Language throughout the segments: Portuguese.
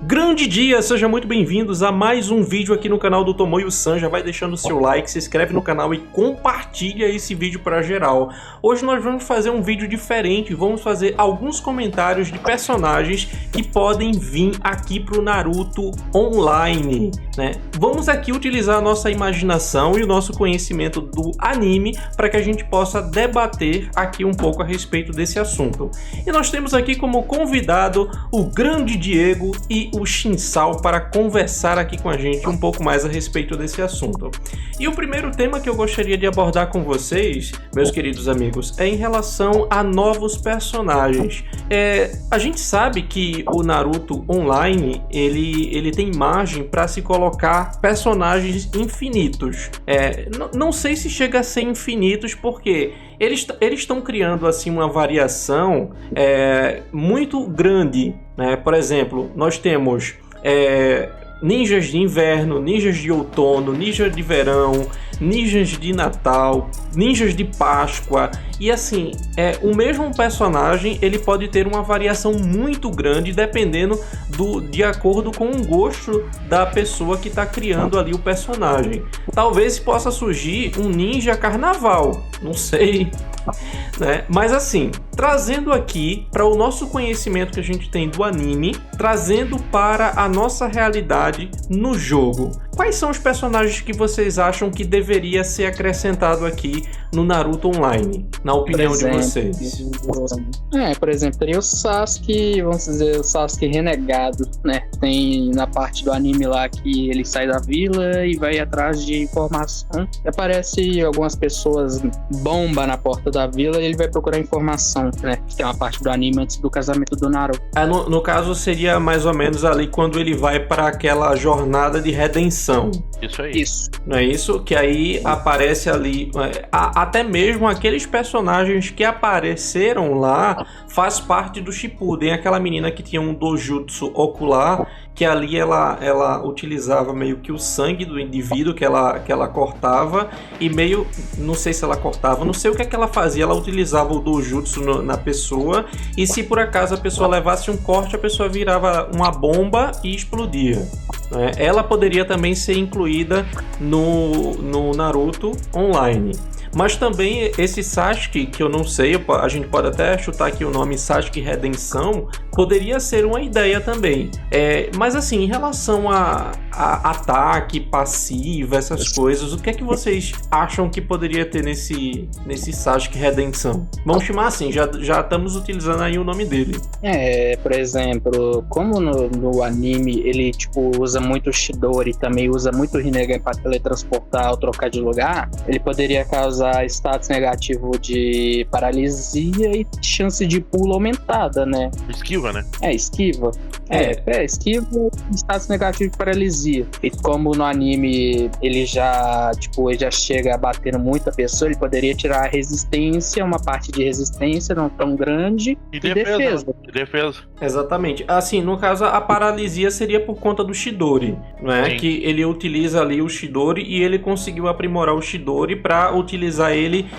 Grande dia, sejam muito bem-vindos a mais um vídeo aqui no canal do Tomoyo-san. Já vai deixando o seu like, se inscreve no canal e compartilha esse vídeo para geral. Hoje nós vamos fazer um vídeo diferente, vamos fazer alguns comentários de personagens que podem vir aqui pro Naruto Online, né? Vamos aqui utilizar a nossa imaginação e o nosso conhecimento do anime para que a gente possa debater aqui um pouco a respeito desse assunto. E nós temos aqui como convidado o grande Diego e o Shinsal para conversar aqui com a gente um pouco mais a respeito desse assunto. E o primeiro tema que eu gostaria de abordar com vocês, meus queridos amigos, é em relação a novos personagens. A gente sabe que o Naruto Online, ele tem margem para se colocar personagens infinitos. Não sei se chega a ser infinitos, porque eles estão criando assim uma variação muito grande, né? Por exemplo, nós temos ninjas de inverno, ninjas de outono, ninjas de verão, ninjas de Natal, ninjas de Páscoa, e assim, o mesmo personagem ele pode ter uma variação muito grande dependendo de acordo com o gosto da pessoa que está criando ali o personagem. Talvez possa surgir um ninja carnaval, não sei, né? Mas assim, trazendo aqui para o nosso conhecimento que a gente tem do anime, trazendo para a nossa realidade no jogo, quais são os personagens que vocês acham que deveria ser acrescentado aqui no Naruto Online, na opinião de vocês? Por exemplo, teria o Sasuke, vamos dizer, o Sasuke renegado, né? Tem na parte do anime lá que ele sai da vila e vai atrás de informação. Aparece algumas pessoas bomba na porta da vila e ele vai procurar informação, né? Tem uma parte do anime antes do casamento do Naruto. No caso, seria mais ou menos ali quando ele vai para aquela jornada de redenção. Isso aí. Isso. Não é isso? Que aí aparece ali, até mesmo aqueles personagens que apareceram lá faz parte do Shippuden. Aquela menina que tinha um dojutsu ocular, que ali ela utilizava meio que o sangue do indivíduo que ela cortava, e meio, não sei se ela cortava, não sei o que é que ela fazia, ela utilizava o dojutsu na pessoa, e se por acaso a pessoa levasse um corte, a pessoa virava uma bomba e explodia, né? Ela poderia também ser incluída no Naruto Online. Mas também esse Sasuke, que eu não sei, a gente pode até chutar aqui o nome Sasuke Redenção, poderia ser uma ideia também. Mas assim, em relação a ataque, passiva, essas coisas, o que é que vocês acham que poderia ter nesse Sasuke Redenção? Vamos chamar assim, já estamos utilizando aí o nome dele. Por exemplo, como no anime ele usa muito Chidori, também usa muito Rinnegan para teletransportar ou trocar de lugar, ele poderia causar status negativo de paralisia e chance de pulo aumentada, né? Esquiva, né? Esquiva. Esquiva e status negativo de paralisia. E como no anime ele já chega batendo muita pessoa, ele poderia tirar a resistência, uma parte de resistência não tão grande, e defesa. Exatamente. Assim, no caso, a paralisia seria por conta do Chidori, não é? Sim. Que ele utiliza ali o Chidori e ele conseguiu aprimorar o Chidori para utilizar ele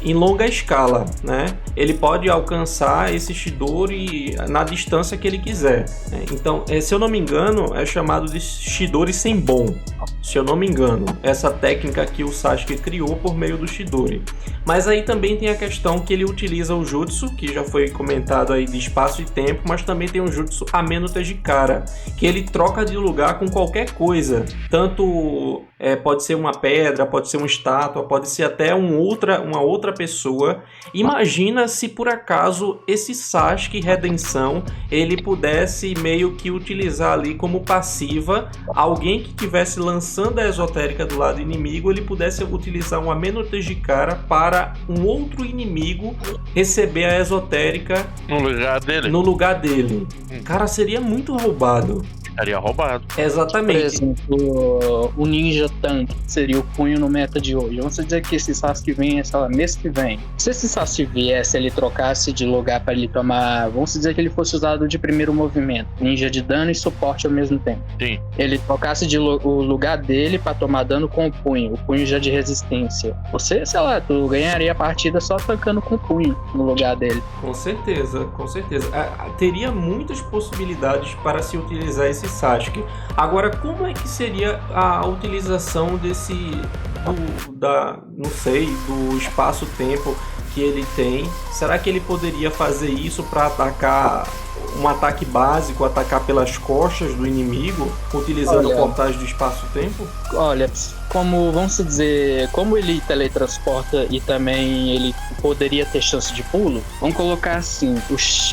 em longa escala, né? Ele pode alcançar esse Chidori na distância que ele quiser, né? Então, se eu não me engano, é chamado de Chidori Senbon, se eu não me engano, essa técnica que o Sasuke criou por meio do Chidori. Mas aí também tem a questão que ele utiliza o Jutsu, que já foi comentado aí, de espaço e tempo, mas também tem o Jutsu Ameno Tejikara, que ele troca de lugar com qualquer coisa, tanto pode ser uma pedra, pode ser uma estátua, pode ser até uma outra pessoa. Imagina se por acaso esse Sasuke Redenção ele pudesse meio que utilizar ali como passiva alguém que estivesse lançando a esotérica do lado inimigo, ele pudesse utilizar um Ameno Tejikara para um outro inimigo receber a esotérica no lugar dele. Cara, seria muito roubado. Estaria roubado. Por Exatamente. exemplo, o Ninja Tank seria o punho no meta de hoje. Vamos dizer que esse Sasuke vem, sei lá, mês que vem. Se esse Sasuke viesse, ele trocasse de lugar pra ele tomar... Vamos dizer que ele fosse usado de primeiro movimento. Ninja de dano e suporte ao mesmo tempo. Sim. Ele trocasse o lugar dele pra tomar dano com o punho já de resistência. Você, sei lá, tu ganharia a partida só tancando com o punho no lugar dele. Com certeza, com certeza. Teria muitas possibilidades para se utilizar esse Sasuke. Agora, como é que seria a utilização desse... não sei, do espaço-tempo que ele tem? Será que ele poderia fazer isso para atacar um ataque básico, atacar pelas costas do inimigo, utilizando portais do espaço-tempo? Olha, vamos dizer, como ele teletransporta e também ele poderia ter chance de pulo, vamos colocar assim,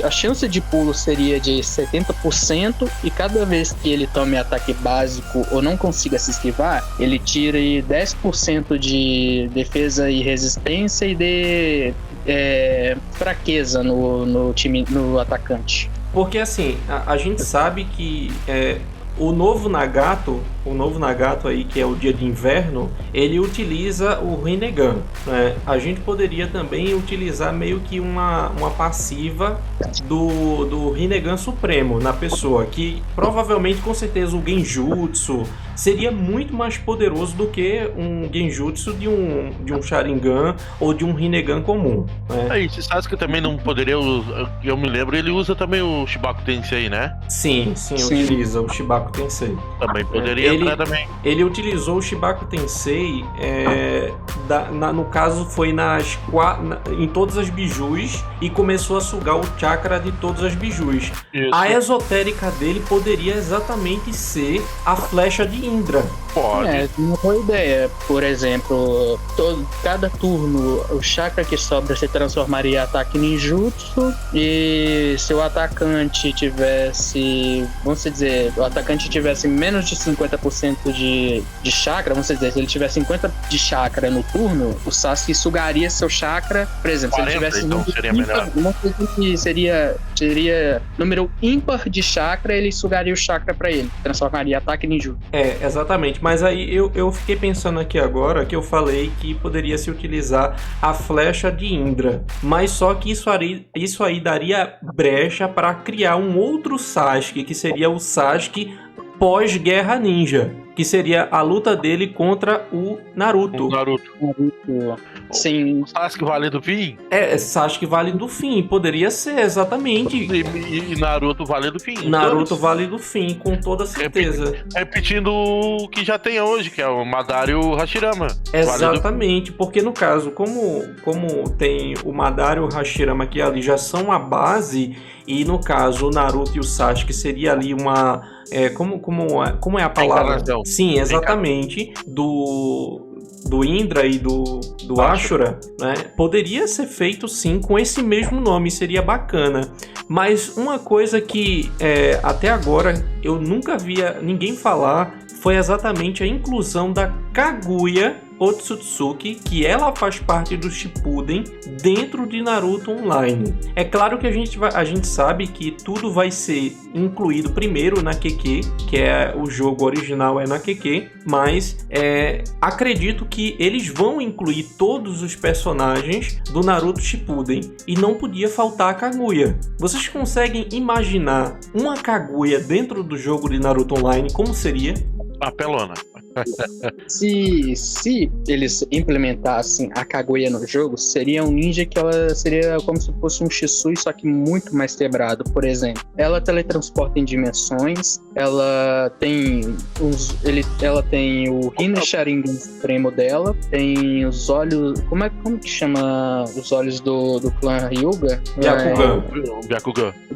a chance de pulo seria de 70% e cada vez que ele tome ataque básico ou não consiga se esquivar, ele tira 10% de defesa e resistência e de fraqueza no time, no atacante. Porque assim, a gente sabe que o novo Nagato aí, que é o dia de inverno, ele utiliza o Rinnegan, né? A gente poderia também utilizar meio que uma passiva do Rinnegan Supremo na pessoa, que provavelmente, com certeza, o Genjutsu seria muito mais poderoso do que um Genjutsu de um Sharingan ou de um Rinnegan comum, né? Esse Sasuke também não poderia usar, eu me lembro, ele usa também o Shibaku Tensei, né? Sim, utiliza o Shibaku Tensei. Também poderia entrar também. Ele utilizou o Shibaku Tensei, no caso foi em todas as bijus e começou a sugar o chakra de todas as bijus. Isso. A esotérica dele poderia exatamente ser a flecha de Indra. Pode. Uma boa ideia. Por exemplo, cada turno o chakra que sobra se transformaria em ataque ninjutsu, e se o atacante tivesse, vamos dizer, menos de 50% de chakra, vamos dizer, se ele tiver 50 de chakra no turno, o Sasuke sugaria seu chakra, por exemplo, 40, se ele tivesse então seria melhor. Seria número ímpar de chakra, ele sugaria o chakra pra ele, transformaria ataque ninjutsu. Exatamente, mas aí eu fiquei pensando aqui agora que eu falei que poderia se utilizar a flecha de Indra, mas só que isso aí daria brecha para criar um outro Sasuke, que seria o Sasuke pós-Guerra Ninja, que seria a luta dele contra o Naruto. Sim. Sasuke Vale do Fim? Sasuke Vale do Fim, poderia ser, exatamente. E Naruto Vale do Fim. Naruto Vale do Fim, com toda certeza. Repetindo o que já tem hoje, que é o Madara e o Hashirama. Exatamente, porque no caso, como tem o Madara e o Hashirama que ali já são a base, e no caso o Naruto e o Sasuke seria ali uma... como é a palavra? Sim, exatamente. Do Indra e do Ashura, né? Poderia ser feito sim com esse mesmo nome, seria bacana. Mas uma coisa que até agora eu nunca via ninguém falar foi exatamente a inclusão da Kaguya Otsutsuki, que ela faz parte do Shippuden dentro de Naruto Online. É claro que a gente sabe que tudo vai ser incluído primeiro na QQ, que é o jogo original na QQ, mas acredito que eles vão incluir todos os personagens do Naruto Shippuden e não podia faltar a Kaguya. Vocês conseguem imaginar uma Kaguya dentro do jogo de Naruto Online? Como seria? Apelona. Se eles implementassem a Kaguya no jogo, seria um ninja que ela seria como se fosse um Shisui, só que muito mais quebrado. Por exemplo, ela teletransporta em dimensões, ela tem o Rinne Sharingan Supremo dela, tem os olhos, como que chama os olhos do clã Hyuga?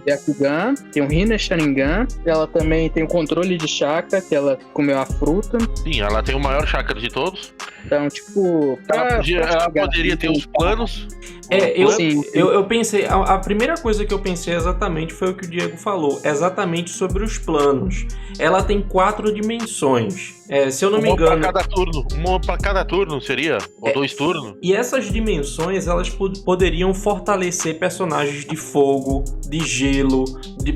Byakugan, tem o Rinne Sharingan, ela também tem o controle de chakra, que ela comeu a fruta. Sim, ela tem o maior chakra de todos. Então, tipo, Ela poderia ter os planos. Eu pensei, a primeira coisa que eu pensei exatamente foi o que o Diego falou, exatamente sobre os planos. Ela tem 4 dimensões. Se eu não me engano. Uma para cada turno seria? Ou 2 turnos? E essas dimensões, elas poderiam fortalecer personagens de fogo, de gelo,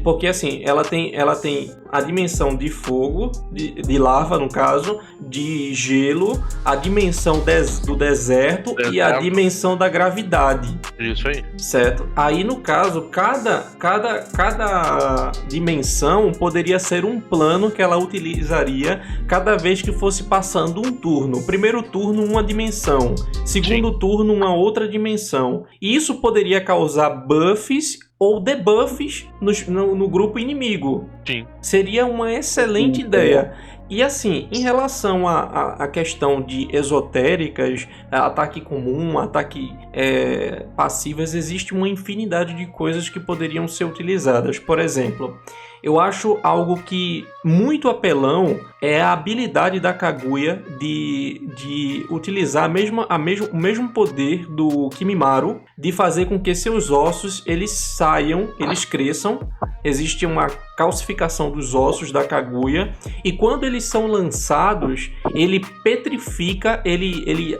porque assim, ela tem a dimensão de fogo, de lava no caso, de gelo, a dimensão do deserto e a dimensão da gravidade. Isso aí. Certo? Aí no caso, cada dimensão poderia ser um plano que ela utilizaria cada vez que fosse passando um turno. Primeiro turno, uma dimensão. Segundo turno, uma outra dimensão. E isso poderia causar buffs ou debuffs no grupo inimigo. Sim. Seria uma excelente ideia. E assim, em relação à questão de esotéricas, ataque comum, ataque passivas, existe uma infinidade de coisas que poderiam ser utilizadas. Por exemplo, eu acho algo que muito apelão é a habilidade da Kaguya de utilizar o mesmo poder do Kimimaro, de fazer com que seus ossos eles cresçam. Existe uma calcificação dos ossos da Kaguya, e quando eles são lançados, ele petrifica, ele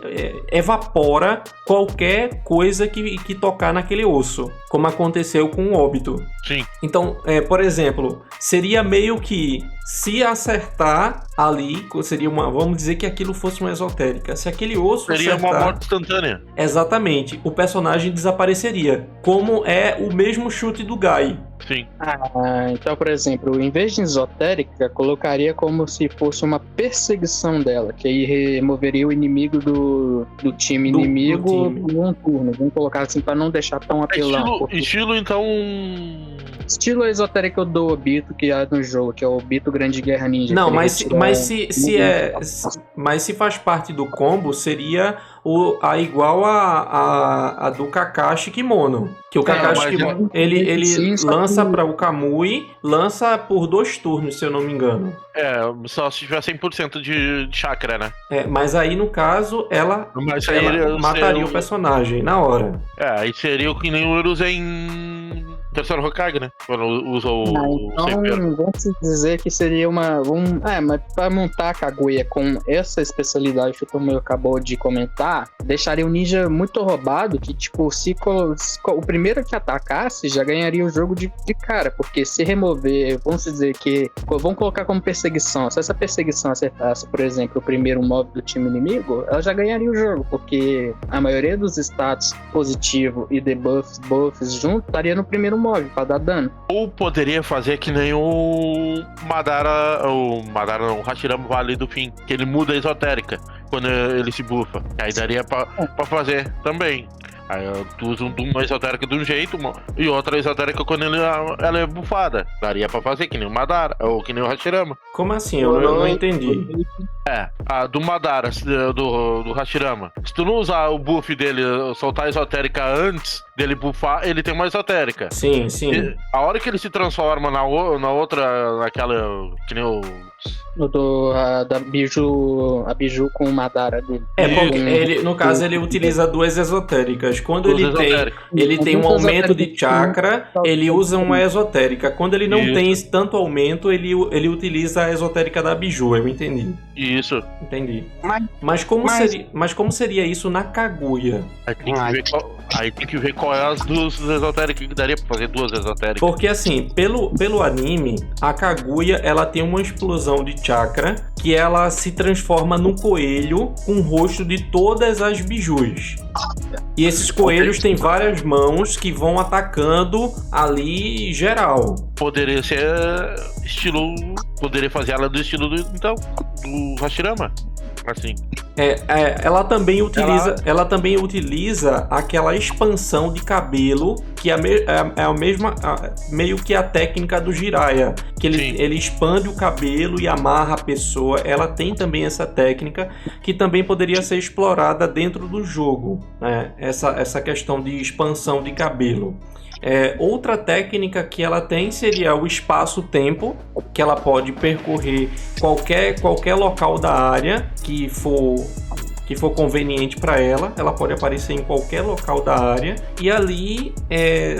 evapora qualquer coisa que tocar naquele osso, como aconteceu com o Obito. Sim. Então, por exemplo, seria meio que, se acertar ali, seria vamos dizer que aquilo fosse uma esotérica. Se aquele osso seria acertar, uma morte instantânea. Exatamente. O personagem desapareceria, como é o mesmo chute do Gai. Sim. Então, por exemplo, em vez de esotérica, colocaria como se fosse uma perseguição dela, que aí removeria o inimigo do time inimigo em um turno. Vamos colocar assim para não deixar tão apelão. Estilo, então. Estilo esotérico do Obito que há no jogo, que é o Obito Grande Guerra Ninja. Não, mas se faz parte do combo, seria igual a do Kakashi Kimono. Que o Kakashi Kimono, ele lança para o Kamui, lança por 2 turnos, se eu não me engano. Só se tiver 100% de chakra, né? Mas aí, no caso, ela mataria o personagem na hora. Aí seria o que nem o Uruzen terceiro Hokage, né? Quando usa então, vamos dizer que seria mas pra montar a Kaguya com essa especialidade que o Tomoyo acabou de comentar, deixaria o ninja muito roubado, que tipo, se o primeiro que atacasse já ganharia o jogo de cara, porque se remover, vamos dizer que, vamos colocar como perseguição, se essa perseguição acertasse, por exemplo, o primeiro mob do time inimigo, ela já ganharia o jogo, porque a maioria dos status positivo e debuffs, buffs junto, estaria no primeiro mob pra dar dano. Ou poderia fazer que nem o Hashirama Vale do fim, que ele muda a esotérica quando ele se bufa. Aí daria pra fazer também. Aí tu usa uma esotérica de um jeito e outra esotérica quando ela é bufada. Daria pra fazer que nem o Madara ou que nem o Hashirama. Como assim? Eu não entendi. A do Madara, do Hashirama. Se tu não usar o buff dele, soltar a esotérica antes dele buffar, ele tem uma esotérica. Sim. E a hora que ele se transforma na outra, naquela que nem o... da Biju, a Biju com o Madara dele. Porque no caso ele utiliza 2 esotéricas. Quando ele tem um aumento de chakra, ele usa uma esotérica. Quando ele não tem tanto aumento, ele utiliza a esotérica da Biju, eu entendi. Isso. Entendi. Mas como seria isso na Kaguya? Aí tem que ver qual é as 2 esotéricas que daria pra fazer 2 esotéricas. Porque assim, pelo anime, a Kaguya, ela tem uma explosão de chakra que ela se transforma num coelho com o rosto de todas as bijus. E esses coelhos têm várias mãos que vão atacando ali geral. Poderia ser estilo... Poderia fazer ela do estilo do Hashirama. Assim. Ela também utiliza aquela expansão de cabelo que é a mesma, meio que a técnica do Jiraiya, que ele expande o cabelo e amarra a pessoa. Ela tem também essa técnica que também poderia ser explorada dentro do jogo, né? Essa questão de expansão de cabelo. Outra técnica que ela tem seria o espaço-tempo, que ela pode percorrer qualquer local da área que for que for conveniente para ela. Ela pode aparecer em qualquer local da área e ali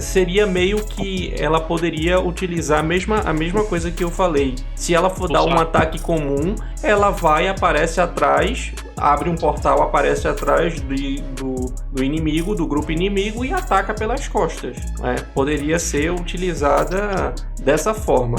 seria meio que ela poderia utilizar a mesma coisa que eu falei. Se ela for dar um ataque comum, ela vai, aparece atrás, abre um portal, aparece atrás do inimigo, do grupo inimigo, e ataca pelas costas. Poderia ser utilizada dessa forma.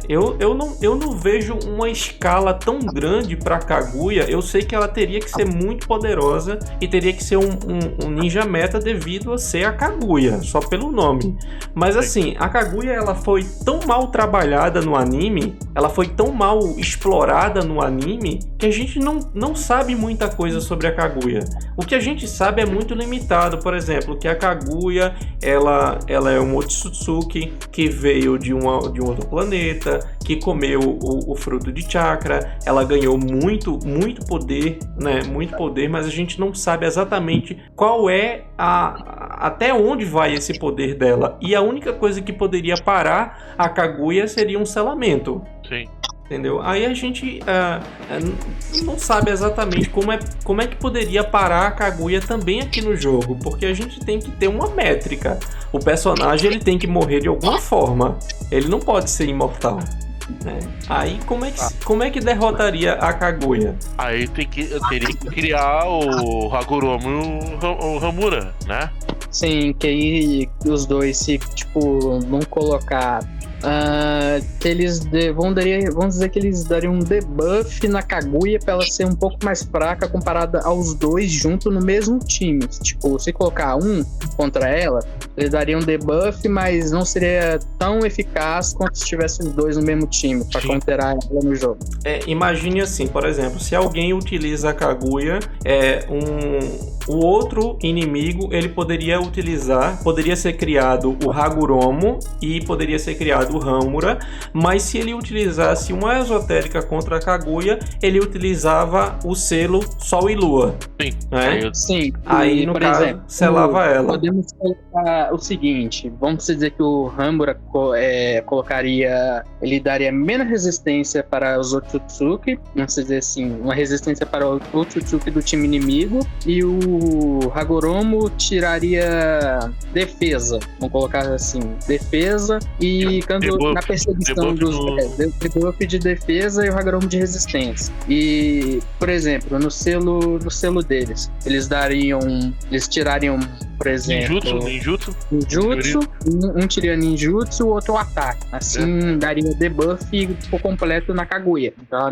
Eu não vejo uma escala tão grande para Kaguya. Eu sei que ela teria que ser muito poderosa e teria que ser um ninja meta devido a ser a Kaguya, só pelo nome. Mas assim, a Kaguya ela foi tão mal trabalhada no anime, ela foi tão mal explorada no anime, que a gente não sabe muita coisa sobre a Kaguya. O que a gente sabe é muito limitado. Por exemplo, que a Kaguya ela é um Otsutsuki que veio de um outro planeta, que comeu o fruto de chakra. Ela ganhou muito poder, né? Muito poder, mas a gente não sabe exatamente qual é até onde vai esse poder dela. E a única coisa que poderia parar a Kaguya seria um selamento. Sim. Entendeu? Aí a gente não sabe exatamente como é que poderia parar a Kaguya também aqui no jogo, porque a gente tem que ter uma métrica. O personagem ele tem que morrer de alguma forma. Ele não pode ser imortal. Aí como é que derrotaria a Kaguya? Aí teria que criar o Hagoromo e o Hamura, né? Sim, que aí os dois se, tipo, vão colocar... que eles vamos dizer que eles dariam um debuff na Kaguya pra ela ser um pouco mais fraca comparada aos dois junto no mesmo time. Tipo, se colocar um contra ela, eles dariam um debuff, mas não seria tão eficaz quanto se tivesse os dois no mesmo time pra counterar ela no jogo. Imagine assim, por exemplo, se alguém utiliza a Kaguya, o outro inimigo ele poderia ser criado o Hagoromo e poderia ser criado o Hamura, mas se ele utilizasse uma esotérica contra a Kaguya, ele utilizava o selo Sol e Lua. Sim. Né? Sim. Aí, no caso, exemplo, selava ela. Podemos colocar o seguinte, vamos dizer que o Hamura ele daria menos resistência para os Otsutsuki, vamos dizer assim, uma resistência para o Otsutsuki do time inimigo, e o Hagoromo tiraria defesa, vamos colocar assim, defesa, e na perseguição dos debuff de defesa e o Hagoromo de resistência. E, por exemplo, no selo deles, eles tirariam, por exemplo, ninjutsu, um tiraria ninjutsu, o outro ataque. Assim, daria debuff por completo na Kaguya. Então ela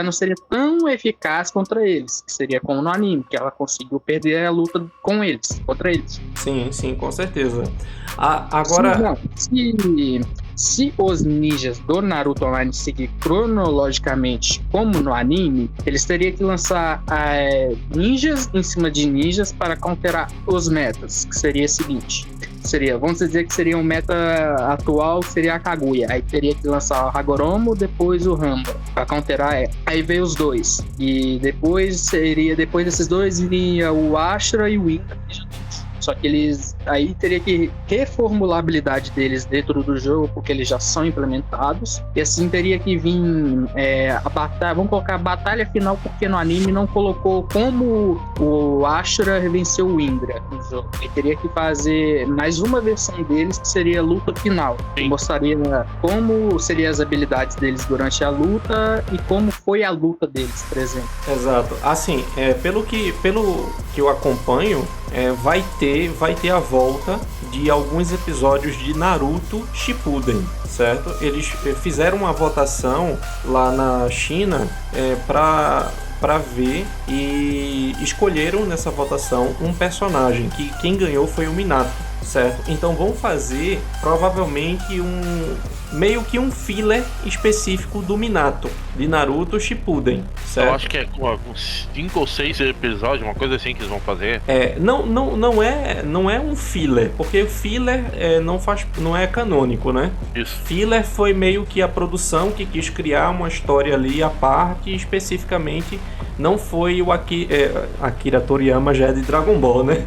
não seria tão eficaz contra eles, que seria como no anime, que ela conseguiu perder a luta contra eles. Sim, com certeza. Agora... Se os ninjas do Naruto Online seguir cronologicamente como no anime, eles teriam que lançar ninjas em cima de ninjas para counterar os metas, que seria o seguinte. Vamos dizer que seria um meta atual, seria a Kaguya. Aí teria que lançar o Hagoromo, depois o Hamura, para counterar ela. Aí veio os dois. E depois desses dois, viria o Ashura e o Ika. Só que aí teria que reformular a habilidade deles dentro do jogo, porque eles já são implementados. E assim teria que vir a batalha. Vamos colocar a batalha final, porque no anime não colocou como o Ashura venceu o Indra no jogo. Ele teria que fazer mais uma versão deles, que seria a luta final. Que mostraria como seriam as habilidades deles durante a luta e como foi a luta deles, por exemplo. Exato. Assim, pelo que eu acompanho, vai ter a volta de alguns episódios de Naruto Shippuden, certo? Eles fizeram uma votação lá na China para ver e escolheram nessa votação um personagem que quem ganhou foi o Minato, certo? Então vão fazer provavelmente meio que um filler específico do Minato, de Naruto Shippuden, certo? Eu acho que é 5 ou 6 episódios, uma coisa assim que eles vão fazer. Não é um filler, porque filler não é canônico, né? Isso. Filler foi meio que a produção que quis criar uma história ali à parte, especificamente não foi o Akira Toriyama, já é de Dragon Ball, né?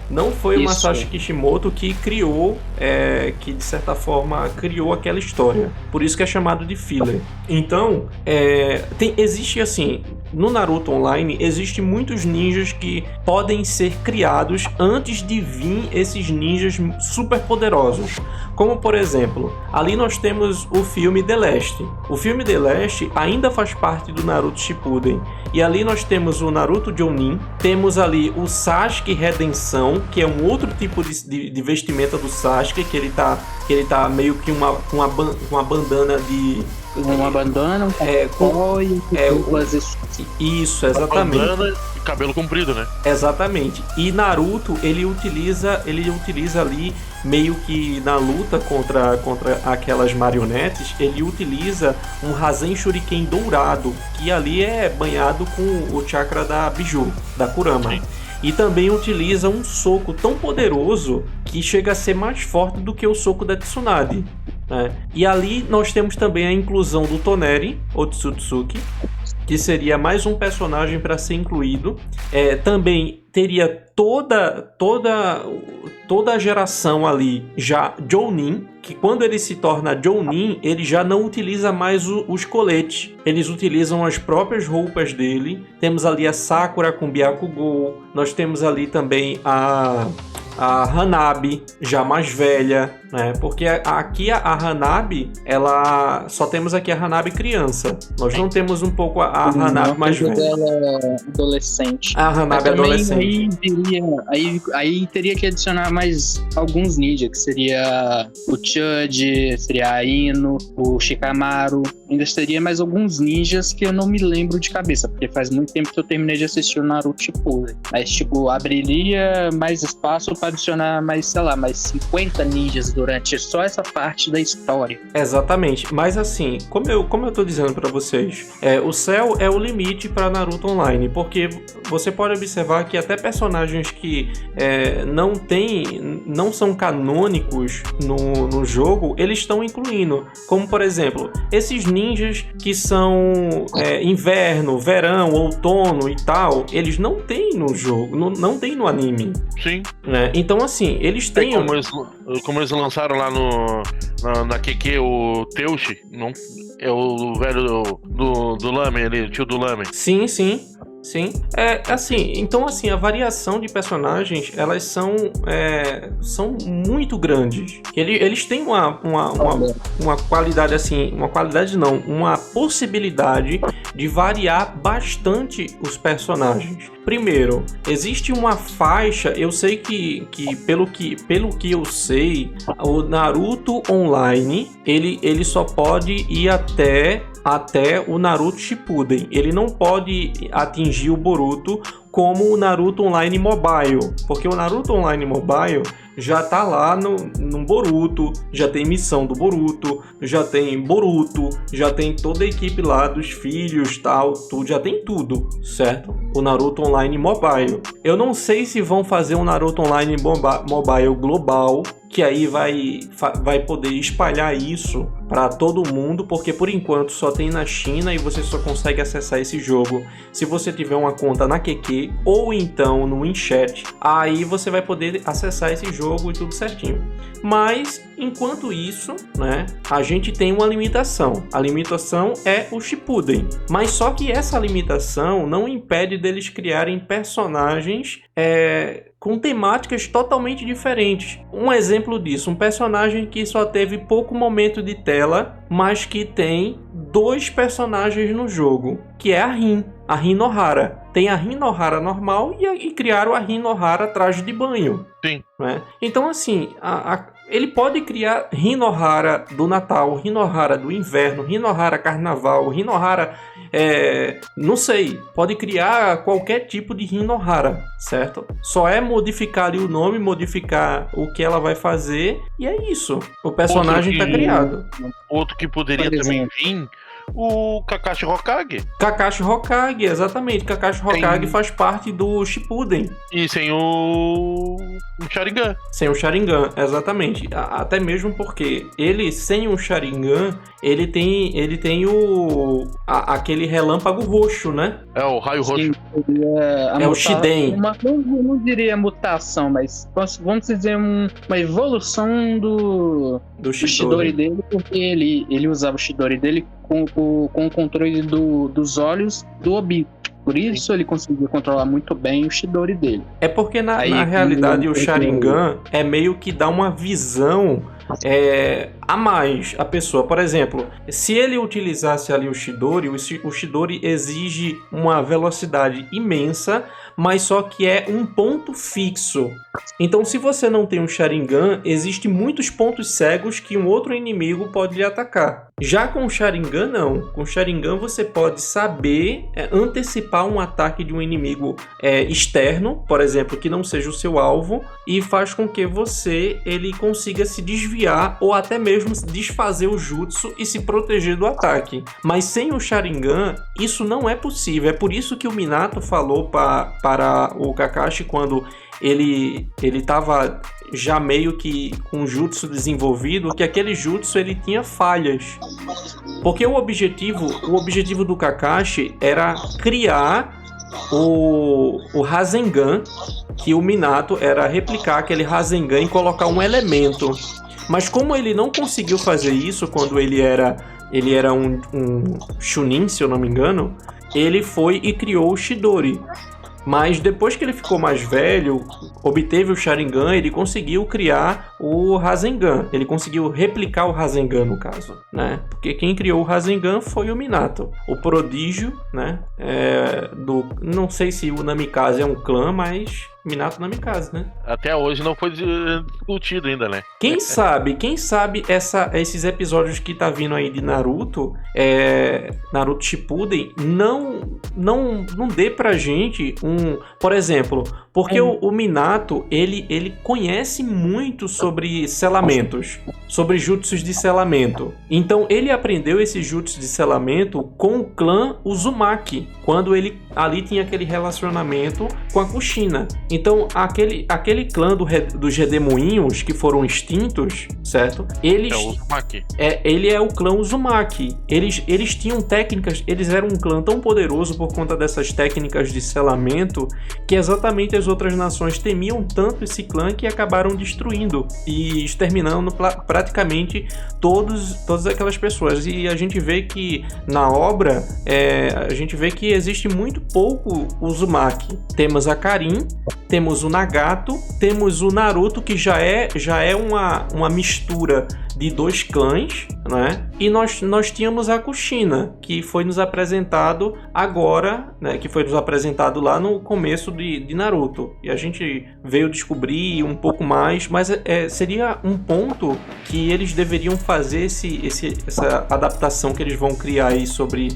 Não foi o Masashi Kishimoto que criou, que de certa forma criou aquela história. Por isso que é chamado de filler. Então, existe assim, no Naruto Online existem muitos ninjas que podem ser criados antes de vir esses ninjas super poderosos. Como, por exemplo, ali nós temos o filme The Last. O filme The Last ainda faz parte do Naruto Shippuden. E ali nós temos o Naruto Jounin, temos ali o Sasuke Redenção, que é um outro tipo de vestimenta do Sasuke, que ele tá meio que uma bandana de... Uma bandana, isso, exatamente. Uma bandana e cabelo comprido, né? Exatamente. E Naruto, ele utiliza ali, meio que na luta contra aquelas marionetes, ele utiliza um Rasen Shuriken dourado, que ali é banhado com o chakra da Biju, da Kurama. Sim. E também utiliza um soco tão poderoso que chega a ser mais forte do que o soco da Tsunade. E ali nós temos também a inclusão do Toneri Otsutsuki, que seria mais um personagem para ser incluído. Também teria toda a geração ali já Jounin, que quando ele se torna Jounin, ele já não utiliza mais os coletes. Eles utilizam as próprias roupas dele. Temos ali a Sakura com Byakugou. Nós temos ali também a Hanabi, já mais velha, né? Porque aqui a Hanabi, ela só temos aqui a Hanabi criança. Nós não temos um pouco a Hanabi mais velha. Dela adolescente. A Hanabi adolescente. Aí teria que adicionar mais alguns ninjas, que seria o Chud, seria a Ino, o Shikamaru. Ainda teria mais alguns ninjas que eu não me lembro de cabeça, porque faz muito tempo que eu terminei de assistir o Naruto Shippuden. Mas, abriria mais espaço para adicionar mais 50 ninjas durante só essa parte da história. Exatamente. Mas assim, como eu tô dizendo para vocês, o céu é o limite para Naruto Online, porque você pode observar que até personagens que não são canônicos no jogo, eles estão incluindo. Como, por exemplo, esses ninjas que são inverno, verão, outono e tal, eles não tem no jogo, não tem no anime. Sim. Né? Então, assim, eles têm... Como eles lançaram lá na QQ o Teuchi, não, é o velho do Lame, o tio do Lame. Sim. Então a variação de personagens, elas são muito grandes. Eles têm uma qualidade assim, uma possibilidade de variar bastante os personagens. Primeiro, existe uma faixa, eu sei que pelo que eu sei, o Naruto Online, ele só pode ir até o Naruto Shippuden. Ele não pode atingir o Boruto como o Naruto Online Mobile, porque o Naruto Online Mobile já tá lá no Boruto, já tem missão do Boruto, já tem Boruto, já tem toda a equipe lá dos filhos, tal, tudo, já tem tudo, certo? O Naruto Online Mobile. Eu não sei se vão fazer um Naruto Online Mobile global, que aí vai poder espalhar isso para todo mundo, porque por enquanto só tem na China e você só consegue acessar esse jogo se você tiver uma conta na QQ ou então no WinChat. Aí você vai poder acessar esse jogo e tudo certinho. Mas enquanto isso, né, a gente tem uma limitação. A limitação é o Shippuden. Mas só que essa limitação não impede deles criarem personagens com temáticas totalmente diferentes. Um exemplo disso, um personagem que só teve pouco momento de tela, mas que tem 2 personagens no jogo, que é a Rin Nohara. Tem a Rin Nohara normal e criaram a Rin Nohara traje de banho. Sim. Né? Então, assim, ele pode criar Rin Nohara do Natal, Rin Nohara do inverno, Rin Nohara carnaval, Rin Nohara, não sei, pode criar qualquer tipo de Rin Nohara, certo? Só é modificar ali o nome, modificar o que ela vai fazer e é isso. O personagem tá criado. Outro que poderia também vir, o Kakashi Hokage. Kakashi Hokage, exatamente. Kakashi Hokage faz parte do Shippuden. E sem o Sharingan. Sem o Sharingan, exatamente. Até mesmo porque ele, sem o Sharingan, ele tem aquele relâmpago roxo, né? É o raio roxo. Sim, o Shiden. Não diria mutação, mais vamos dizer uma evolução do Chidori dele, porque ele usava o Chidori dele com o controle dos olhos do Obito. Por isso ele conseguiu controlar muito bem o Chidori dele. É porque na realidade o Sharingan é meio que dá uma visão a mais a pessoa. Por exemplo, se ele utilizasse ali o Chidori exige uma velocidade imensa, mas só que é um ponto fixo. Então, se você não tem um Sharingan, existem muitos pontos cegos que um outro inimigo pode lhe atacar. Já com o Sharingan, não. Com o Sharingan, você pode saber antecipar um ataque de um inimigo externo, por exemplo, que não seja o seu alvo, e faz com que ele consiga se desviar ou até mesmo desfazer o jutsu e se proteger do ataque. Mas sem o Sharingan, isso não é possível. É por isso que o Minato falou para o Kakashi quando ele estava já meio que com o jutsu desenvolvido, que aquele jutsu ele tinha falhas. Porque o objetivo do Kakashi era criar o Rasengan, que o Minato era replicar aquele Rasengan e colocar um elemento. Mas como ele não conseguiu fazer isso quando ele era um Chunin, se eu não me engano, ele foi e criou o Chidori. Mas depois que ele ficou mais velho, obteve o Sharingan, ele conseguiu criar o Rasengan. Ele conseguiu replicar o Rasengan, no caso, né? Porque quem criou o Rasengan foi o Minato. O prodígio, né? Não sei se o Namikaze é um clã, mas Minato Namikaze, né? Até hoje não foi discutido ainda, né? Quem sabe esses episódios que tá vindo aí de Naruto, Naruto Shippuden, não dê pra gente por exemplo, porque o Minato, ele conhece muito sobre selamentos, sobre jutsus de selamento. Então ele aprendeu esses jutsus de selamento com o clã Uzumaki, quando ele ali tinha aquele relacionamento com a Kushina. Então aquele clã dos redemoinhos que foram extintos, certo? Ele é o clã Uzumaki. Eles tinham técnicas, eles eram um clã tão poderoso por conta dessas técnicas de selamento que exatamente as outras nações temiam tanto esse clã que acabaram destruindo e exterminando praticamente todas aquelas pessoas. E a gente vê que na obra a gente vê que existe muito pouco Uzumaki. Temos a Karin, temos o Nagato, temos o Naruto, que já é uma mistura de dois clãs, né? E nós tínhamos a Kushina, que foi nos apresentado agora, né? Que foi nos apresentado lá no começo de Naruto. E a gente veio descobrir um pouco mais, mas seria um ponto que eles deveriam fazer essa adaptação que eles vão criar aí sobre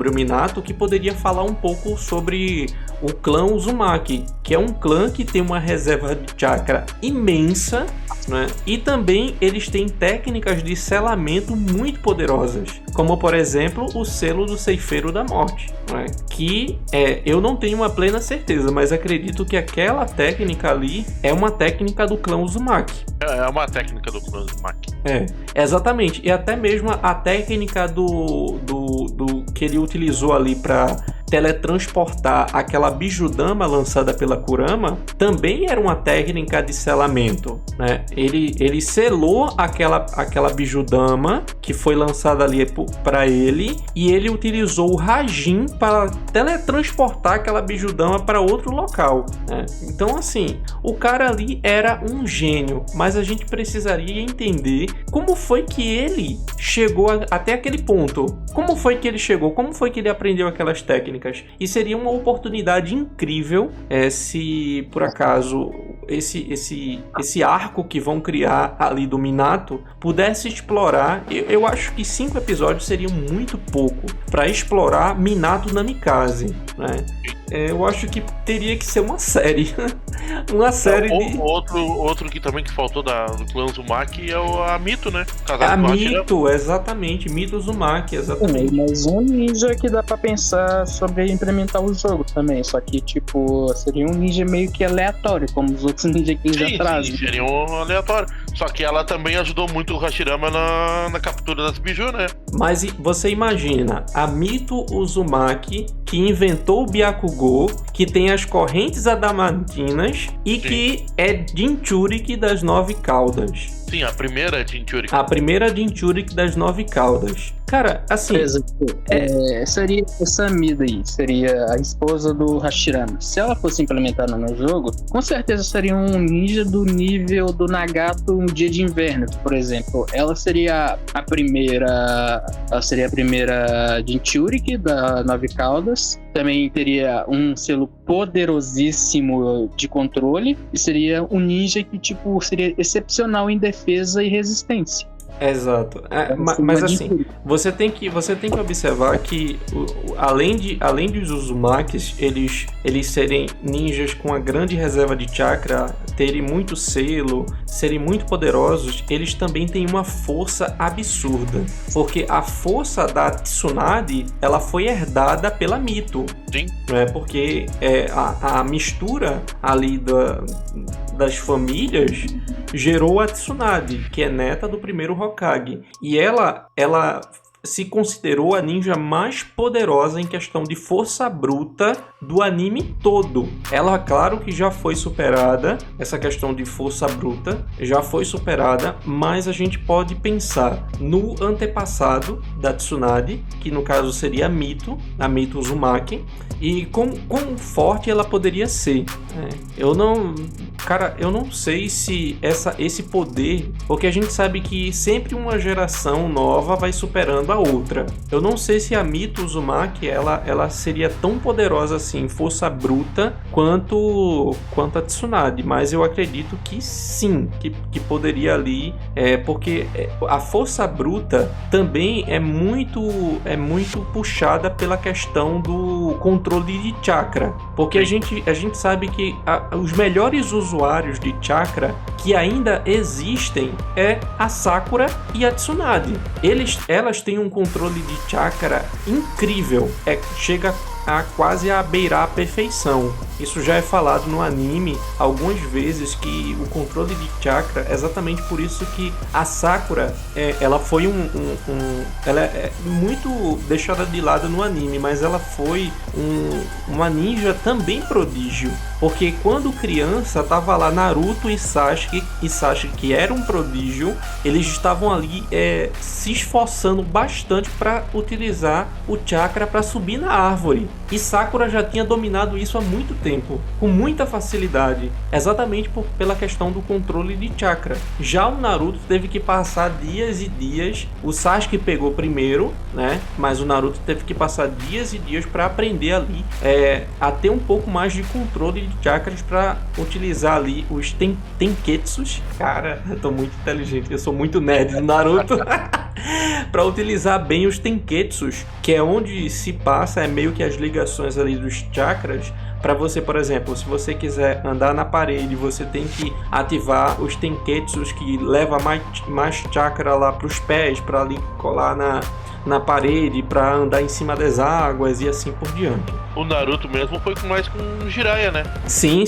o Minato, que poderia falar um pouco sobre o clã Uzumaki, que é um clã que tem uma reserva de chakra imensa, né? E também eles têm técnicas de selamento muito poderosas, como por exemplo o selo do Ceifeiro da Morte, né? Que eu não tenho uma plena certeza, mas acredito que aquela técnica ali é uma técnica do clã Uzumaki. É uma técnica do clã Uzumaki. Exatamente. E até mesmo a técnica do que ele utilizou ali para teletransportar aquela Bijudama lançada pela Kurama também era uma técnica de selamento, né? Ele selou aquela Bijudama que foi lançada ali para ele, e ele utilizou o Hajin para teletransportar aquela Bijudama para outro local, né? Então assim, o cara ali era um gênio, mas a gente precisaria entender como foi que ele chegou até aquele ponto. Como foi que ele chegou? Como foi que ele aprendeu aquelas técnicas? E seria uma oportunidade incrível se por acaso esse arco que vão criar ali do Minato pudesse explorar. Eu acho que 5 episódios seriam muito pouco para explorar Minato Namikaze, né? Eu acho que teria que ser uma série. Uma série de... Outro que também que faltou do clã Uzumaki é a Mito, né? A Mito, exatamente. Mito Uzumaki, exatamente. Mas um ninja que dá pra pensar sobre implementar o jogo também. Só que, tipo, seria um ninja meio que aleatório, como os outros ninjas que eles já trazem. Sim, seria um aleatório. Só que ela também ajudou muito o Hashirama na captura das biju, né? Mas você imagina, a Mito Uzumaki, que inventou o Byakugou, que tem as correntes adamantinas e que é Jinchuriki das 9 caudas. Sim, a primeira Jinchuriki. A primeira Jinchuriki das 9 caudas. Cara, assim... Por exemplo, seria essa Mida aí, seria a esposa do Hashirama. Se ela fosse implementada no jogo, com certeza seria um ninja do nível do Nagato Um Dia de Inverno, por exemplo. Ela seria a primeira Jinchuriki da Nove Caudas. Também teria um selo poderosíssimo de controle. E seria um ninja que, tipo, seria excepcional em defesa e resistência. Exato. Mas assim, você tem que observar que além dos Uzumakis eles serem ninjas com uma grande reserva de chakra, terem muito selo, serem muito poderosos, eles também têm uma força absurda, porque a força da Tsunade, ela foi herdada pela Mito. Sim. Né? Porque a mistura ali das famílias gerou a Tsunade, que é neta do primeiro Hokage. E ela se considerou a ninja mais poderosa em questão de força bruta do anime todo. Ela, claro que já foi superada, essa questão de força bruta já foi superada, mas a gente pode pensar no antepassado da Tsunade, que no caso seria a Mito Uzumaki, e quão forte ela poderia ser. Eu não sei se esse poder, porque a gente sabe que sempre uma geração nova vai superando a outra. Eu não sei se a Mito Uzumaki ela seria tão poderosa assim, força bruta, quanto a Tsunade, mas eu acredito que sim, que poderia ali, porque a força bruta também é muito puxada pela questão do controle de chakra, porque a gente sabe que os melhores usuários de chakra que ainda existem é a Sakura e a Tsunade. Elas têm um controle de chakra incrível, chega quase a beirar a perfeição. Isso já é falado no anime algumas vezes, que o controle de chakra é exatamente por isso que a Sakura ela foi ela é muito deixada de lado no anime, mas ela foi uma ninja também prodígio, porque quando criança tava lá Naruto e Sasuke que era um prodígio, eles estavam ali se esforçando bastante para utilizar o chakra para subir na árvore. E Sakura já tinha dominado isso há muito tempo, com muita facilidade, exatamente pela questão do controle de chakra. Já o Naruto teve que passar dias e dias, o Sasuke pegou primeiro, né? Mas o Naruto teve que passar dias e dias para aprender ali a ter um pouco mais de controle de chakras para utilizar ali os tenketsus. Cara, eu tô muito inteligente, eu sou muito nerd do Naruto. Para utilizar bem os tenketsus, que é onde se passa meio que as ligações ali dos chakras. Para você, por exemplo, se você quiser andar na parede, você tem que ativar os tenketsus que leva mais chakra lá para os pés, para ali colar na parede, para andar em cima das águas e assim por diante. O Naruto mesmo foi mais com o Jiraiya, né? Sim.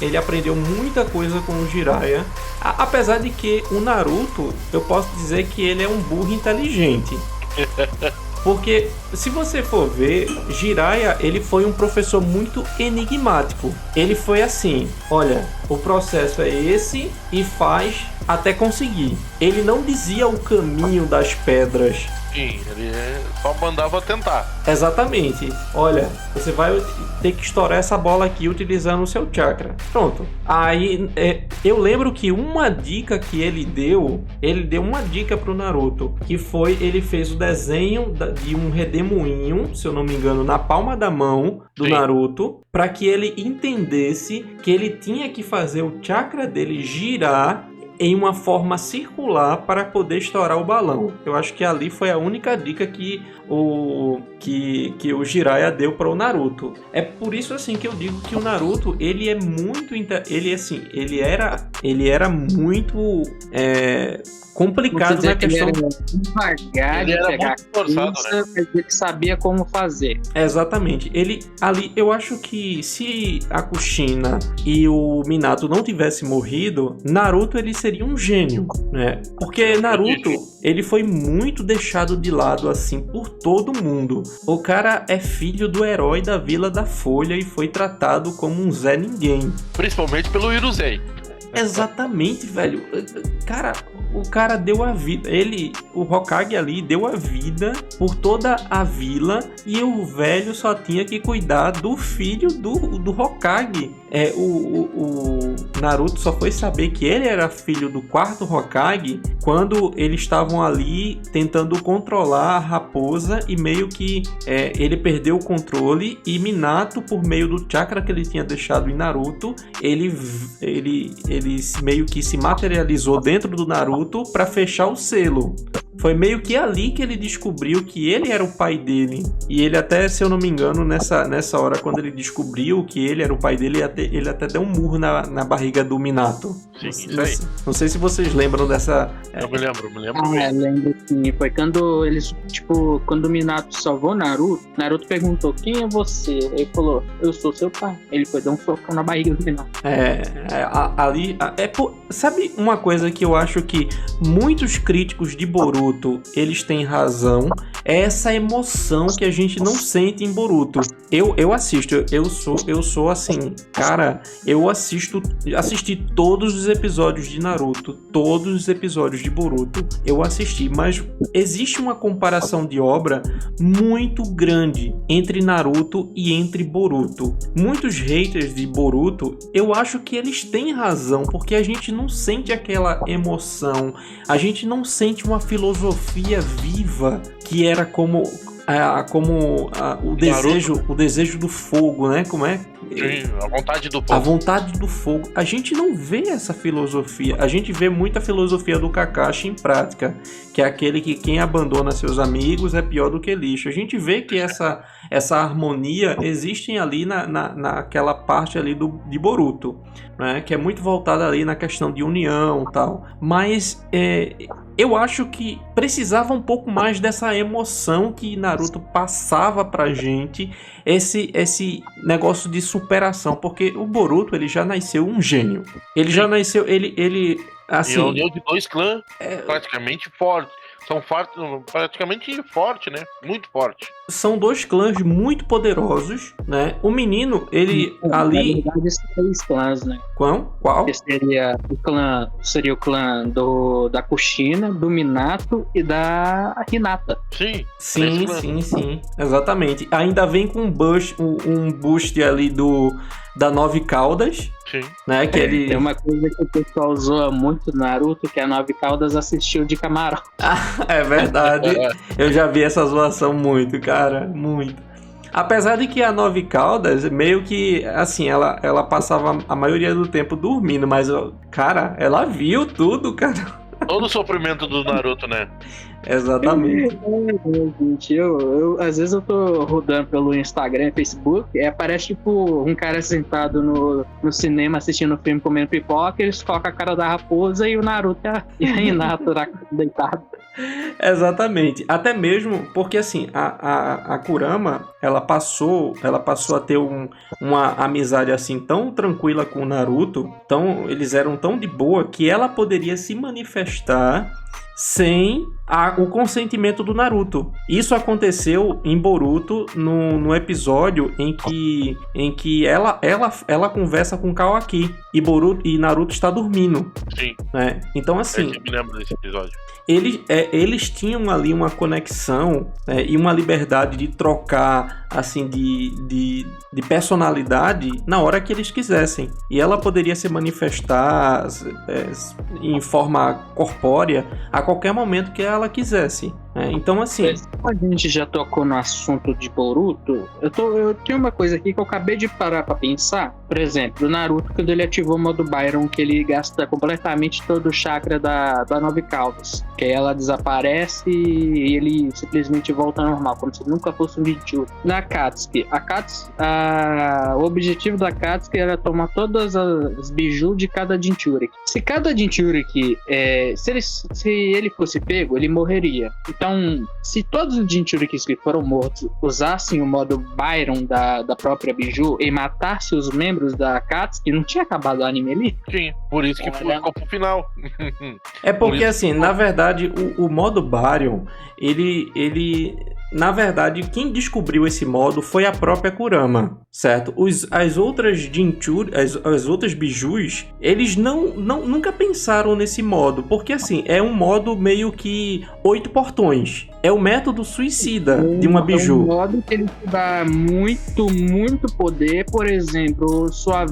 Ele aprendeu muita coisa com o Jiraiya. Apesar de que o Naruto, eu posso dizer que ele é um burro inteligente. Porque, se você for ver, Jiraiya, ele foi um professor muito enigmático. Ele foi assim, olha, o processo é esse e faz até conseguir. Ele não dizia o caminho das pedras. Sim, ele só mandava tentar. Exatamente. Olha, você vai ter que estourar essa bola aqui utilizando o seu chakra. Pronto. Aí, eu lembro que uma dica que ele deu uma dica pro Naruto, que foi, ele fez o desenho de um redemoinho, se eu não me engano, na palma da mão do Naruto, para que ele entendesse que ele tinha que fazer o chakra dele girar em uma forma circular para poder estourar o balão. Eu acho que ali foi a única dica que o Jiraiya deu para o Naruto. É por isso assim que eu digo que o Naruto, ele é muito ele era muito complicado na questão. Ele era muito forçado, né? Ele sabia como fazer. Exatamente. Eu acho que se a Kushina e o Minato não tivessem morrido, Naruto ele seria um gênio, né? Porque Naruto, ele foi muito deixado de lado assim por todo mundo. O cara é filho do herói da Vila da Folha e foi tratado como um Zé Ninguém. Principalmente pelo Iruzei. Exatamente, velho. Cara, o cara deu a vida, o Hokage ali deu a vida por toda a vila e o velho só tinha que cuidar do filho do Hokage. O Naruto só foi saber que ele era filho do quarto Hokage quando eles estavam ali tentando controlar a raposa e meio que ele perdeu o controle e Minato, por meio do chakra que ele tinha deixado em Naruto, ele meio que se materializou dentro do Naruto para fechar o selo. Foi meio que ali que ele descobriu que ele era o pai dele. E ele até, se eu não me engano, nessa hora, quando ele descobriu que ele era o pai dele, ele até deu um murro na barriga do Minato. Sim, isso aí. Não sei se vocês lembram dessa... Eu me lembro lembro sim. Foi quando eles, quando o Minato salvou Naruto perguntou, quem é você? Ele falou, eu sou seu pai. Ele foi dar um socão na barriga do Minato. Sabe uma coisa que eu acho que muitos críticos de Boruto, eles têm razão, é essa emoção que a gente não sente em Boruto. Eu assisto, eu sou assim, cara, eu assisti todos os episódios de Naruto, todos os episódios de Boruto, eu assisti, mas existe uma comparação de obra muito grande entre Naruto e entre Boruto. Muitos haters de Boruto, eu acho que eles têm razão, porque a gente não sente aquela emoção, a gente não sente uma filosofia viva que era como o desejo do fogo, né? Como é? Sim, a vontade do fogo. A vontade do fogo. A gente não vê essa filosofia. A gente vê muita filosofia do Kakashi em prática, que é aquele que quem abandona seus amigos é pior do que lixo. A gente vê que essa harmonia existe ali naquela parte ali de Boruto, né? Que é muito voltada ali na questão de união e tal. Mas eu acho que precisava um pouco mais dessa emoção que Naruto passava pra gente, esse negócio de superação, porque o Boruto, ele já nasceu um gênio. Ele já nasceu, ele assim... E a união de dois clãs praticamente fortes. São praticamente fortes, né? Muito forte. São dois clãs muito poderosos, né? O menino, ele ali... Na verdade, são 3 clãs, né? Qual? Seria o clã da Kushina, do Minato e da Hinata. Sim. Exatamente. Ainda vem com um boost ali da 9 Caudas. Sim. Né, que ele... Tem uma coisa que o pessoal zoa muito no Naruto, que a 9 Caudas assistiu de camarote. É verdade. Eu já vi essa zoação muito, cara. Muito. Apesar de que a 9 Caudas, meio que, assim, ela passava a maioria do tempo dormindo, mas, cara, ela viu tudo, cara. Todo o sofrimento do Naruto, né? Exatamente. Gente, eu às vezes eu tô rodando pelo Instagram e Facebook, aparece tipo um cara sentado no cinema assistindo o filme comendo pipoca, eles colocam a cara da raposa e o Naruto e a Hinata deitado. Exatamente. Até mesmo porque assim, a Kurama, ela passou a ter uma amizade assim tão tranquila com o Naruto, eles eram tão de boa que ela poderia se manifestar sem o consentimento do Naruto. Isso aconteceu em Boruto no episódio em que ela conversa com Kawaki e Naruto está dormindo. Sim. Né? Então assim, eu me lembro desse episódio. Eles tinham ali uma conexão, né, e uma liberdade de trocar assim de personalidade na hora que eles quisessem. E ela poderia se manifestar em forma corpórea a qualquer momento que ela quisesse. Então assim... A gente já tocou no assunto de Boruto. Eu tenho uma coisa aqui que eu acabei de parar pra pensar. Por exemplo, o Naruto, quando ele ativou o modo Byron, que ele gasta completamente todo o chakra da 9 Caudas, que aí ela desaparece e ele simplesmente volta ao normal, como se nunca fosse um Jinchuriki. Na Akatsuki, o objetivo da Akatsuki era tomar todas as bijus de cada Jinchuriki. Se cada Jinchuriki, se ele fosse pego, ele morreria. Então, se todos os Jinchurikis que foram mortos usassem o modo Byron da própria biju e matassem os membros da Akatsuki, não tinha acabado o anime ali? Sim, por isso que ficou pro final. É porque assim, na verdade, o modo Byron, ele na verdade, quem descobriu esse modo foi a própria Kurama, certo? As outras Jinchuri, as outras bijus, eles nunca pensaram nesse modo, porque assim, é um modo meio que 8 portões. É o método suicida de uma biju. É um modo que ele te dá muito poder. Por exemplo, sua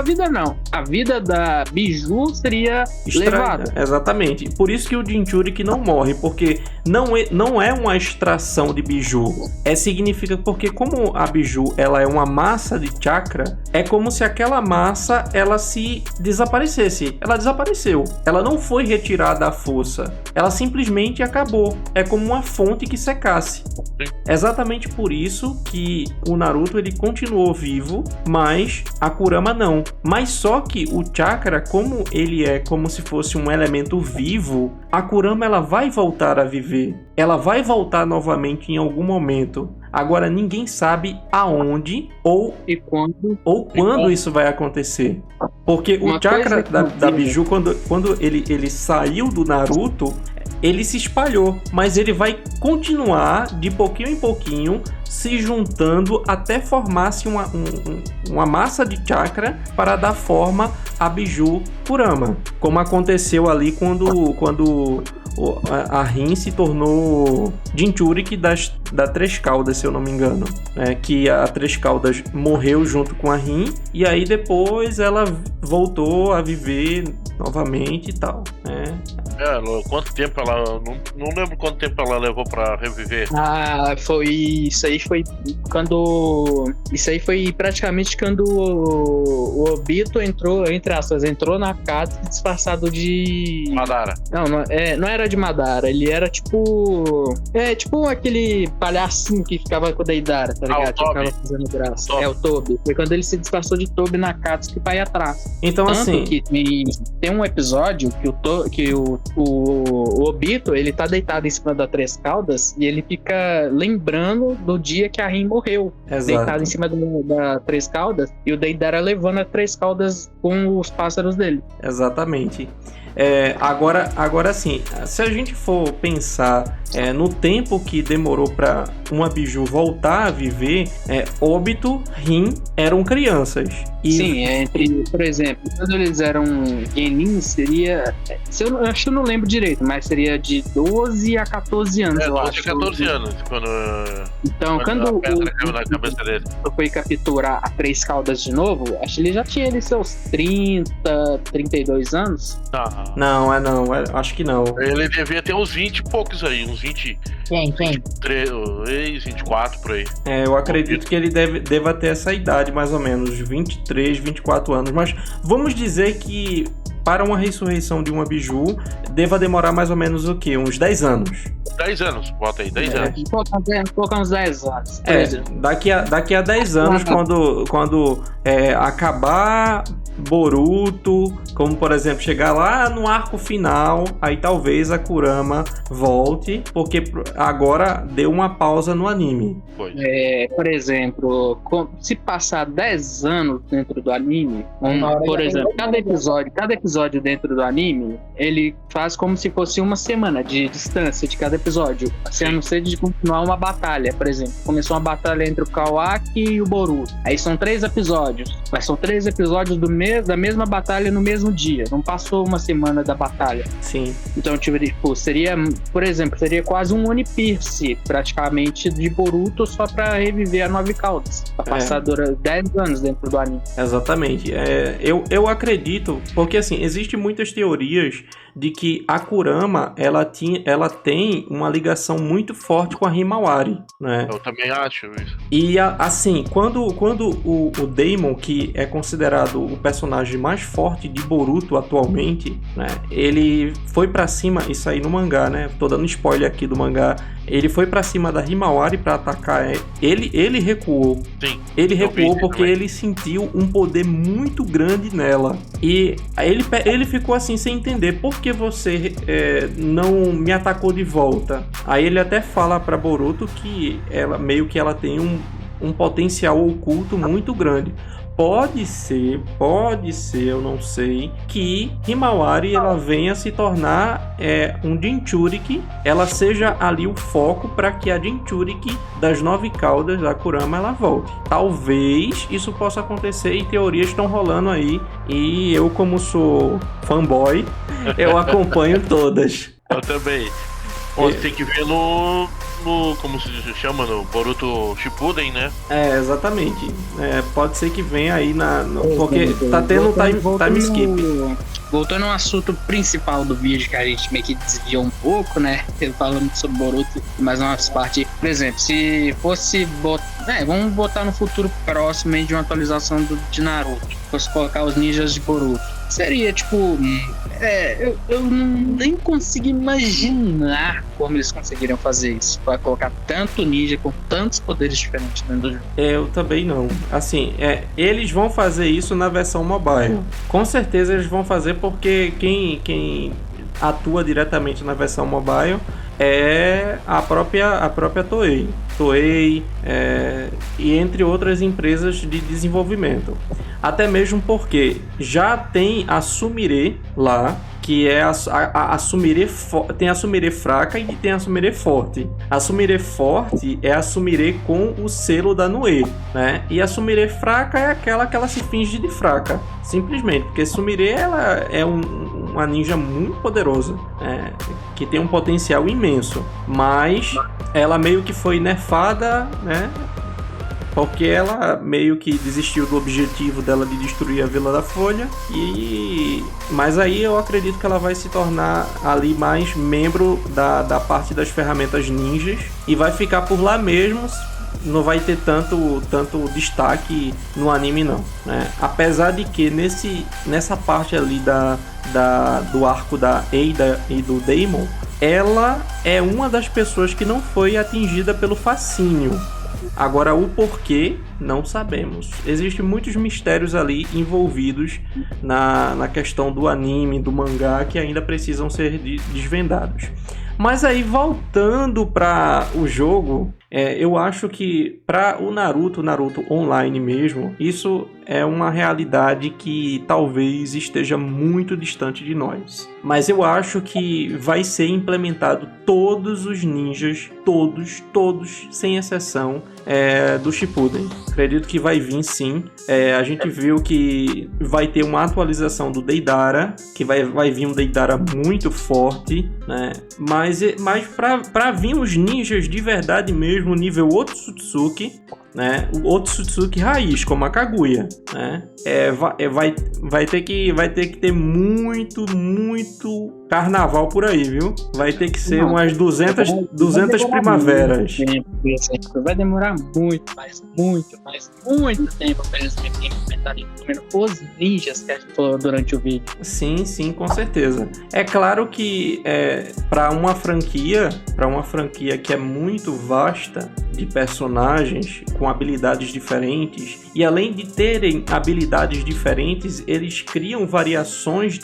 vida não. A vida da biju seria levada. Exatamente. Por isso que o Jinchuri que não morre, porque não é uma extração de biju. Significa porque como a biju ela é uma massa de chakra, é como se aquela massa ela se desaparecesse. Ela desapareceu. Ela não foi retirada à força. Ela simplesmente acabou. É como uma fonte que secasse. Exatamente por isso que o Naruto ele continuou vivo, mas a Kurama não. Mas só que o chakra, como ele é como se fosse um elemento vivo, a Kurama ela vai voltar a viver. Ela vai voltar novamente em algum momento. Agora ninguém sabe aonde ou quando isso vai acontecer. Porque o chakra da biju, quando ele saiu do Naruto, ele se espalhou, mas ele vai continuar de pouquinho em pouquinho se juntando até formar-se uma massa de chakra para dar forma a biju Kurama, como aconteceu ali quando a Rin se tornou Jinchuriki da Três Caudas, se eu não me engano, que a Três Caudas morreu junto com a Rin e aí depois ela voltou a viver novamente e tal, né? Quanto tempo ela... Não lembro quanto tempo ela levou pra reviver. Isso aí foi praticamente quando o Obito entrou, entre aspas, entrou na casa disfarçado de... Madara. Não era de Madara, ele era tipo aquele palhacinho que ficava com o Deidara, tá ligado? Que ficava fazendo graça. O Tobi. Foi quando ele se disfarçou de Tobi na Katsuki pra ir atrás. Então, tanto assim... que tem um episódio que o Obito, ele tá deitado em cima da Três Caudas e ele fica lembrando do dia que a Rin morreu. Exato. Deitado em cima da Três Caudas e o Deidara levando a Três Caudas com os pássaros dele. Exatamente. Agora sim, se a gente for pensar no tempo que demorou para uma biju voltar a viver, Obito, Rin eram crianças. Sim, por exemplo, quando eles eram Genin, seria... eu acho que eu não lembro direito, mas seria de 12 a 14 anos, eu acho. 12 a 14 anos, quando a pedra caiu na cabeça dele. Foi capturar a Três Caudas de novo, acho que ele já tinha seus 30, 32 anos. Não, acho que não. Ele devia ter uns 20 e poucos aí, uns 20... Quem? 24 por aí. Eu acredito que ele deva ter essa idade, mais ou menos, 23, 24 anos. Mas vamos dizer que para uma ressurreição de uma biju, deva demorar mais ou menos o quê? Uns 10 anos. 10 anos, bota aí, 10 anos. Colocar uns 10 anos. Daqui a 10 anos, quando acabar Boruto, como por exemplo, chegar lá no arco final, aí talvez a Kurama volte, porque agora deu uma pausa no anime. Por exemplo, se passar 10 anos dentro do anime, por exemplo, cada episódio dentro do anime, ele faz como se fosse uma semana de distância de cada episódio, a não ser de continuar uma batalha, por exemplo. Começou uma batalha entre o Kawaki e o Boruto. Aí são 3 episódios, mas são 3 episódios da mesma batalha no mesmo dia. Não passou uma semana da batalha. Sim. Então, seria, por exemplo, seria quase um One Piece, praticamente, de Boruto só pra reviver a 9 Caudas. Pra passar 10 anos dentro do anime. Exatamente. Eu acredito, porque assim, existem muitas teorias de que a Kurama ela tem uma ligação muito forte com a Himawari, né? Eu também acho isso. E assim, quando o Daimon, que é considerado o personagem mais forte de Boruto atualmente, né? Ele foi pra cima, isso aí no mangá, né? Tô dando spoiler aqui do mangá. Ele foi pra cima da Himawari pra atacar. Ele recuou. Sim. Ele recuou porque ele sentiu um poder muito grande nela. E ele ficou assim sem entender por que você não me atacou de volta. Aí ele até fala pra Boruto que ela tem um potencial oculto muito grande. pode ser, eu não sei, que Himawari ela venha se tornar um Jinchuriki, ela seja ali o foco para que a Jinchuriki das 9 caudas da Kurama ela volte. Talvez isso possa acontecer e teorias estão rolando aí, e eu, como sou fanboy, eu acompanho todas. Eu também. Você tem que ver no como se chama, no Boruto Shippuden, né? Exatamente. Pode ser que venha aí porque tá tendo time skip. Voltando ao assunto principal do vídeo, que a gente meio que desviou um pouco, né? Falando sobre Boruto, mas umas partes. Por exemplo, se fosse vamos botar no futuro próximo aí de uma atualização de Naruto. Fosse colocar os ninjas de Boruto. Seria tipo. Eu nem consigo imaginar como eles conseguiriam fazer isso. Pra colocar tanto ninja com tantos poderes diferentes dentro do jogo. Eu também não. Assim, eles vão fazer isso na versão mobile. Com certeza eles vão fazer porque quem atua diretamente na versão mobile é a própria Toei. E entre outras empresas de desenvolvimento. Até mesmo porque já tem a Sumire lá, que é a Sumire tem a Sumire fraca e tem a Sumire forte. A Sumire forte é a Sumire com o selo da Noe, né? E a Sumire fraca é aquela que ela se finge de fraca, simplesmente, porque Sumire ela é uma ninja muito poderosa, que tem um potencial imenso, mas ela meio que foi nerfada, né? Porque ela meio que desistiu do objetivo dela de destruir a Vila da Folha. Mas aí eu acredito que ela vai se tornar ali mais membro da parte das ferramentas ninjas. E vai ficar por lá mesmo. Não vai ter tanto destaque no anime não, né? Apesar de que nessa parte ali do arco da Eida e do Daemon, ela é uma das pessoas que não foi atingida pelo fascínio. Agora, o porquê, não sabemos. Existem muitos mistérios ali envolvidos na questão do anime, do mangá, que ainda precisam ser desvendados. Mas aí, voltando para o jogo, eu acho que para o Naruto Online mesmo, isso é uma realidade que talvez esteja muito distante de nós. Mas eu acho que vai ser implementado todos os ninjas, todos, sem exceção, do Shippuden. Acredito que vai vir sim. A gente viu que vai ter uma atualização do Deidara, que vai vir um Deidara muito forte, né? Mas para vir os ninjas de verdade mesmo, nível Otsutsuki, né? O Otsutsuki raiz, como a Kaguya, né? Vai ter que ter muito carnaval por aí, viu? Vai ter que ser umas 200 primaveras. Vai demorar muito tempo para eles implementarem os ninjas que a gente falou durante o vídeo. Sim, com certeza. É claro que para uma franquia que é muito vasta de personagens com habilidades diferentes, e além de terem habilidades diferentes, eles criam variações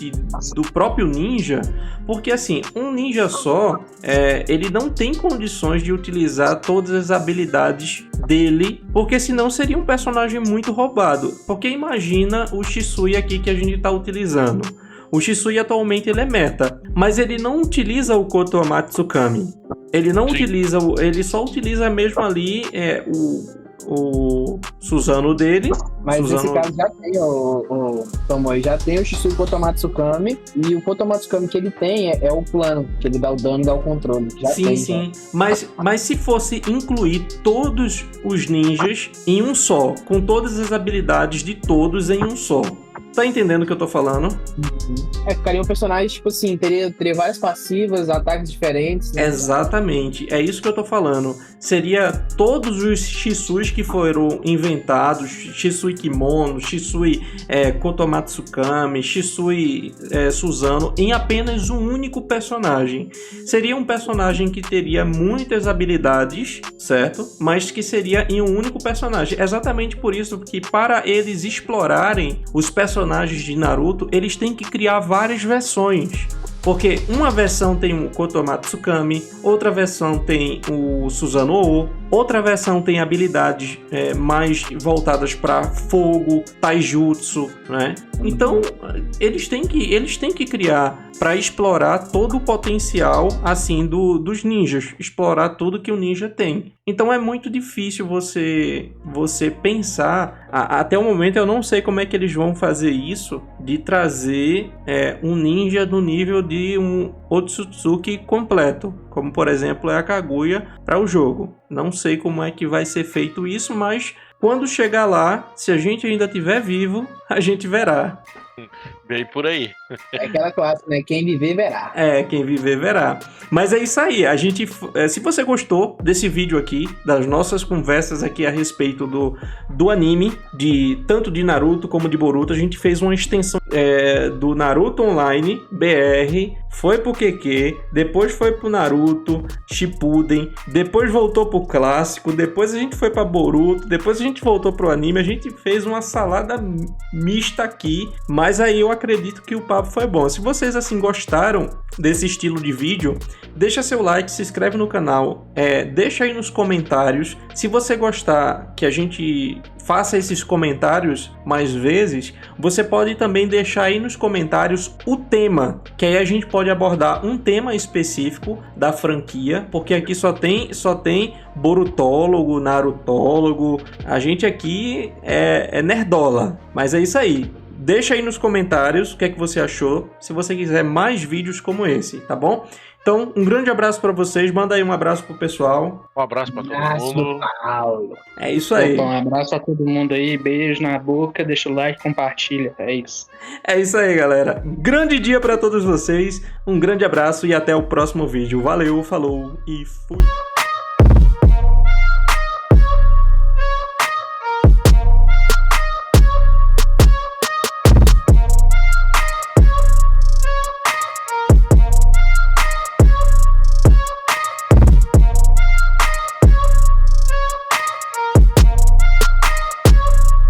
do próprio ninja, porque assim, um ninja só, ele não tem condições de utilizar todas as habilidades dele, porque senão seria um personagem muito roubado. Porque imagina o Shisui aqui que a gente está utilizando. O Shisui atualmente ele é meta, mas ele não utiliza o Koto Amatsukami. Ele não utiliza, ele só utiliza mesmo ali o Susanoo dele. Mas nesse caso já tem o Tomoe, já tem o Shisui Koto Amatsukami, e o Koto Amatsukami que ele tem é o plano, que ele dá o dano e dá o controle. Já sim. Mas se fosse incluir todos os ninjas em um só, com todas as habilidades de todos em um só. Tá entendendo o que eu tô falando? Ficaria um personagem, tipo assim, teria várias passivas, ataques diferentes. Né? Exatamente, é isso que eu tô falando. Seria todos os Shisuis que foram inventados, Shisui Kimono, Shisui Koto Amatsukami, Shisui Susanoo, em apenas um único personagem. Seria um personagem que teria muitas habilidades, certo? Mas que seria em um único personagem. Exatamente por isso que, para eles explorarem os personagens de Naruto, eles têm que criar várias versões. Porque uma versão tem o Koto Amatsukami, outra versão tem o Susanoo, outra versão tem habilidades mais voltadas para fogo, taijutsu, né? Então eles têm que criar para explorar todo o potencial assim dos ninjas, explorar tudo que o ninja tem. Então é muito difícil você pensar, até o momento eu não sei como é que eles vão fazer isso, de trazer um ninja do nível de um Otsutsuki completo, como por exemplo é a Kaguya para o jogo. Não sei como é que vai ser feito isso, mas quando chegar lá, se a gente ainda estiver vivo, a gente verá. Bem por aí. É aquela clássica, né? Quem viver, verá. Quem viver, verá. Mas é isso aí. Se você gostou desse vídeo aqui, das nossas conversas aqui a respeito do anime, tanto de Naruto como de Boruto, a gente fez uma extensão do Naruto Online BR, foi pro QQ, depois foi pro Naruto Shippuden, depois voltou pro clássico, depois a gente foi pra Boruto, depois a gente voltou pro anime, a gente fez uma salada mista aqui, mas aí eu acredito que o papo foi bom. Se vocês assim gostaram desse estilo de vídeo, deixa seu like, se inscreve no canal, deixa aí nos comentários. Se você gostar que a gente faça esses comentários mais vezes, você pode também deixar aí nos comentários o tema, que aí a gente pode abordar um tema específico da franquia, porque aqui só tem borutólogo, narutólogo, a gente aqui é nerdola, mas é isso aí. Deixa aí nos comentários o que é que você achou, se você quiser mais vídeos como esse, tá bom? Então, um grande abraço pra vocês, manda aí um abraço pro pessoal. Um abraço pra todo mundo. Paulo. É isso aí. Opa, um abraço a todo mundo aí, beijo na boca, deixa o like, compartilha, é isso. É isso aí, galera. Grande dia pra todos vocês, um grande abraço e até o próximo vídeo. Valeu, falou e fui!